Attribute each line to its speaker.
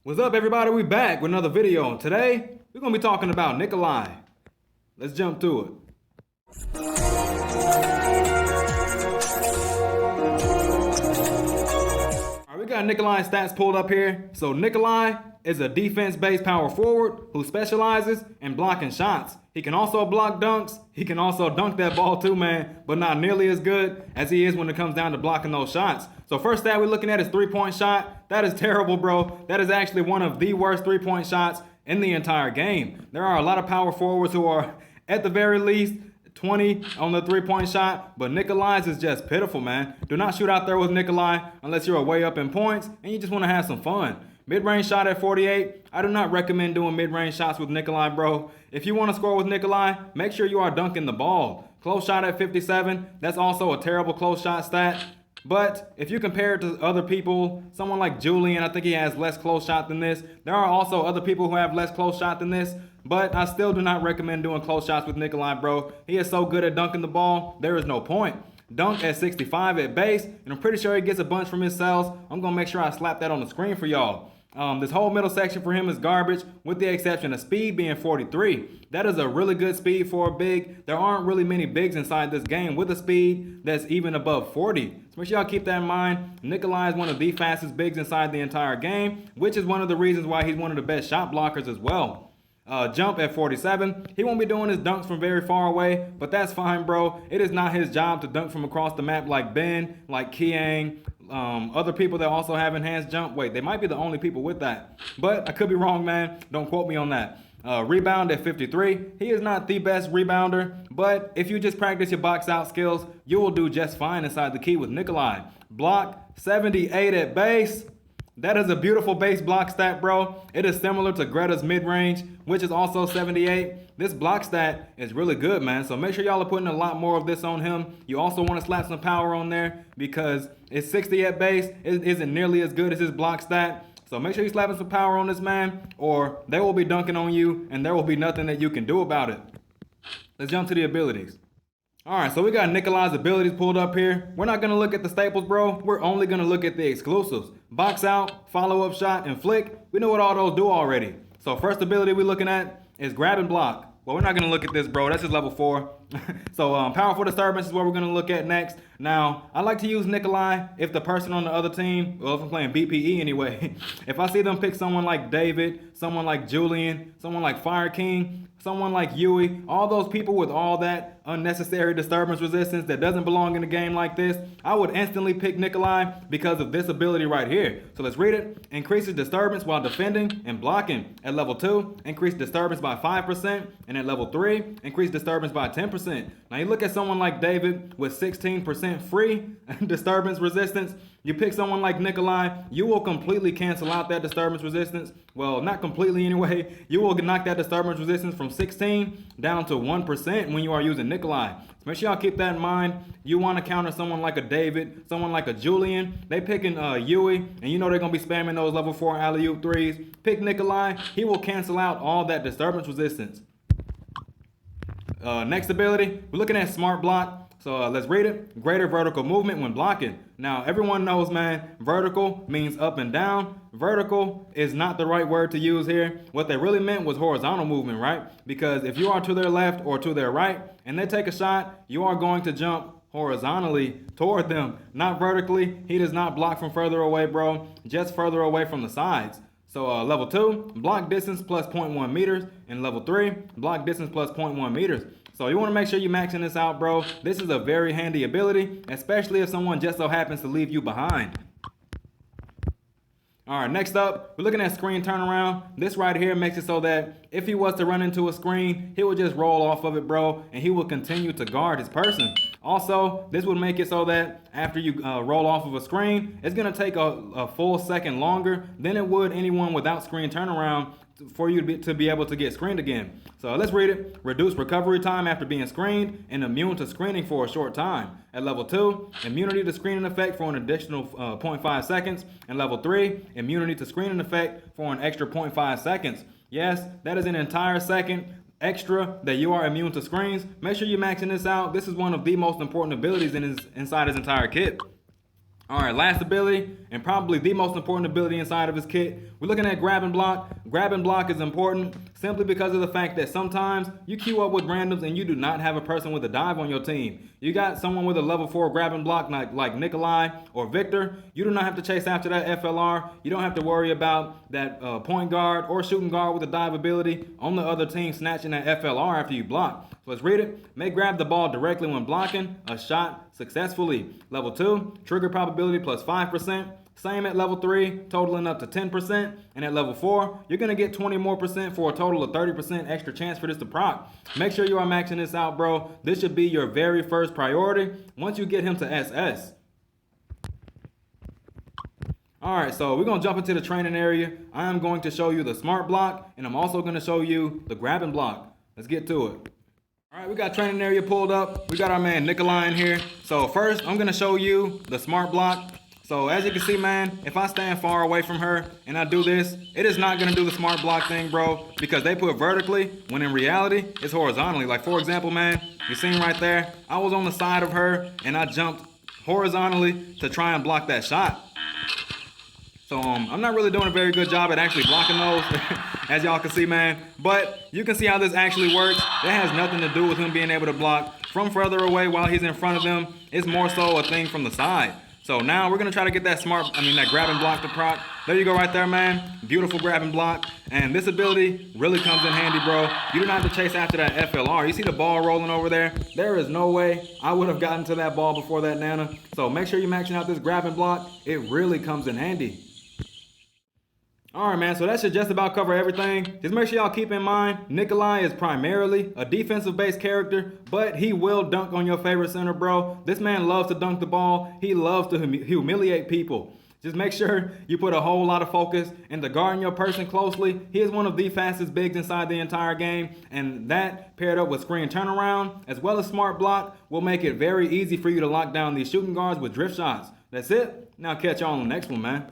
Speaker 1: What's up, everybody? We back with another video, and today we're gonna be talking about NIKOLAI. Let's jump to it. All right, we got NIKOLAI stats pulled up here. So NIKOLAI is a defense-based power forward who specializes in blocking shots. He can also block dunks. He can also dunk that ball too, man, but not nearly as good as he is when it comes down to blocking those shots. So first stat we're looking at is three-point shot. That is terrible, bro. That is actually one of the worst three-point shots in the entire game. There are a lot of power forwards who are, at the very least, 20 on the three-point shot, but NIKOLAI's is just pitiful, man. Do not shoot out there with NIKOLAI unless you're way up in points and you just want to have some fun. Mid-range shot at 48. I do not recommend doing mid-range shots with NIKOLAI, bro. If you want to score with NIKOLAI, make sure you are dunking the ball. Close shot at 57. That's also a terrible close shot stat. But if you compare it to other people, someone like Julian, I think he has less close shot than this. There are also other people who have less close shot than this, but I still do not recommend doing close shots with NIKOLAI, bro. He is so good at dunking the ball, there is no point. Dunk at 65 at base, and I'm pretty sure he gets a bunch from his cells. I'm going to make sure I slap that on the screen for y'all. This whole middle section for him is garbage, with the exception of speed being 43. That is a really good speed for a big. There aren't really many bigs inside this game with a speed that's even above 40. So make sure y'all keep that in mind. NIKOLAI is one of the fastest bigs inside the entire game, which is one of the reasons why he's one of the best shot blockers as well. Jump at 47. He won't be doing his dunks from very far away, but that's fine, bro. It is not his job to dunk from across the map like Ben, like Kiang, other people that also have enhanced jump. Wait, they might be the only people with that, but I could be wrong, man. Don't quote me on that. Rebound at 53. He is not the best rebounder, but if you just practice your box out skills, you will do just fine inside the key with NIKOLAI. Block 78 at base. That is a beautiful base block stat, bro. It is similar to Greta's mid-range, which is also 78. This block stat is really good, man. So make sure y'all are putting a lot more of this on him. You also want to slap some power on there because it's 60 at base. It isn't nearly as good as his block stat. So make sure you're slapping some power on this man, or they will be dunking on you and there will be nothing that you can do about it. Let's jump to the abilities. All right, so we got NIKOLAI's abilities pulled up here. We're not going to look at the staples, bro. We're only going to look at the exclusives. Box out, follow-up shot, and flick. We know what all those do already. So first ability we're looking at is grab and block. Well, we're not going to look at this, bro. That's just level 4. So powerful disturbance is what we're going to look at next. Now, I like to use NIKOLAI if the person on the other team, well, if I'm playing BPE anyway, if I see them pick someone like David, someone like Julian, someone like Fire King, someone like Yui, all those people with all that unnecessary disturbance resistance that doesn't belong in a game like this, I would instantly pick NIKOLAI because of this ability right here. So let's read it. Increases disturbance while defending and blocking. At level 2, increase disturbance by 5%. And at level 3, increase disturbance by 10%. Now you look at someone like David with 16% free disturbance resistance. You pick someone like NIKOLAI, you will completely cancel out that disturbance resistance. Well, not completely anyway. You will knock that disturbance resistance from 16 down to 1% when you are using NIKOLAI. So make sure y'all keep that in mind. You want to counter someone like a David, someone like a Julian. They picking Yui, and you know they're going to be spamming those level 4 alley-oop threes. Pick NIKOLAI. He will cancel out all that disturbance resistance. Next ability, we're looking at Smart Block. So let's read it. Greater vertical movement when blocking. Now, everyone knows, man, vertical means up and down. Vertical is not the right word to use here. What they really meant was horizontal movement, right? Because if you are to their left or to their right and they take a shot, you are going to jump horizontally toward them, not vertically. He does not block from further away, bro, just further away from the sides. So level 2, block distance plus 0.1 meters. And level 3, block distance plus 0.1 meters. So you want to make sure you're maxing this out, bro. This is a very handy ability, especially if someone just so happens to leave you behind. All right, next up, we're looking at screen turnaround. This right here makes it so that if he was to run into a screen, he will just roll off of it, bro, and he will continue to guard his person. Also, this would make it so that after you roll off of a screen, it's going to take a full second longer than it would anyone without screen turnaround for you to be able to get screened again. So let's read it. Reduce recovery time after being screened and immune to screening for a short time. At level 2, immunity to screening effect for an additional 0.5 seconds. And level 3, immunity to screening effect for an extra 0.5 seconds. Yes, that is an entire second extra that you are immune to screens. Make sure you're maxing this out. This is one of the most important abilities inside his entire kit. All right, last ability, and probably the most important ability inside of his kit. We're looking at grab and block. Grab and block is important simply because of the fact that sometimes you queue up with randoms and you do not have a person with a dive on your team. You got someone with a level 4 grab and block like NIKOLAI or Victor. You do not have to chase after that FLR. You don't have to worry about that point guard or shooting guard with a dive ability on the other team snatching that FLR after you block. So let's read it. May grab the ball directly when blocking a shot successfully. Level 2, trigger probability plus 5%. Same at level 3, totaling up to 10%. And at level 4, you're going to get 20 more percent for a total of 30% extra chance for this to proc. Make sure you are maxing this out, bro. This should be your very first priority once you get him to SS. Alright, so we're going to jump into the training area. I am going to show you the smart block, and I'm also going to show you the grab and block. Let's get to it. Alright, we got training area pulled up. We got our man NIKOLAI in here. So first, I'm going to show you the smart block. So as you can see, man, if I stand far away from her and I do this, it is not going to do the smart block thing, bro, because they put vertically when in reality, it's horizontally. Like, for example, man, you seen right there, I was on the side of her and I jumped horizontally to try and block that shot. So I'm not really doing a very good job at actually blocking those, as y'all can see, man. But you can see how this actually works. That has nothing to do with him being able to block from further away while he's in front of them. It's more so a thing from the side. So now we're going to try to get that that grab and block to proc. There you go right there, man. Beautiful grab and block. And this ability really comes in handy, bro. You do not have to chase after that FLR. You see the ball rolling over there? There is no way I would have gotten to that ball before that, Nana. So make sure you're maxing out this grab and block. It really comes in handy. Alright, man, so that should just about cover everything. Just make sure y'all keep in mind, NIKOLAI is primarily a defensive-based character, but he will dunk on your favorite center, bro. This man loves to dunk the ball. He loves to humiliate people. Just make sure you put a whole lot of focus into guarding your person closely. He is one of the fastest bigs inside the entire game, and that paired up with screen turnaround, as well as smart block, will make it very easy for you to lock down these shooting guards with drift shots. That's it. Now catch y'all on the next one, man.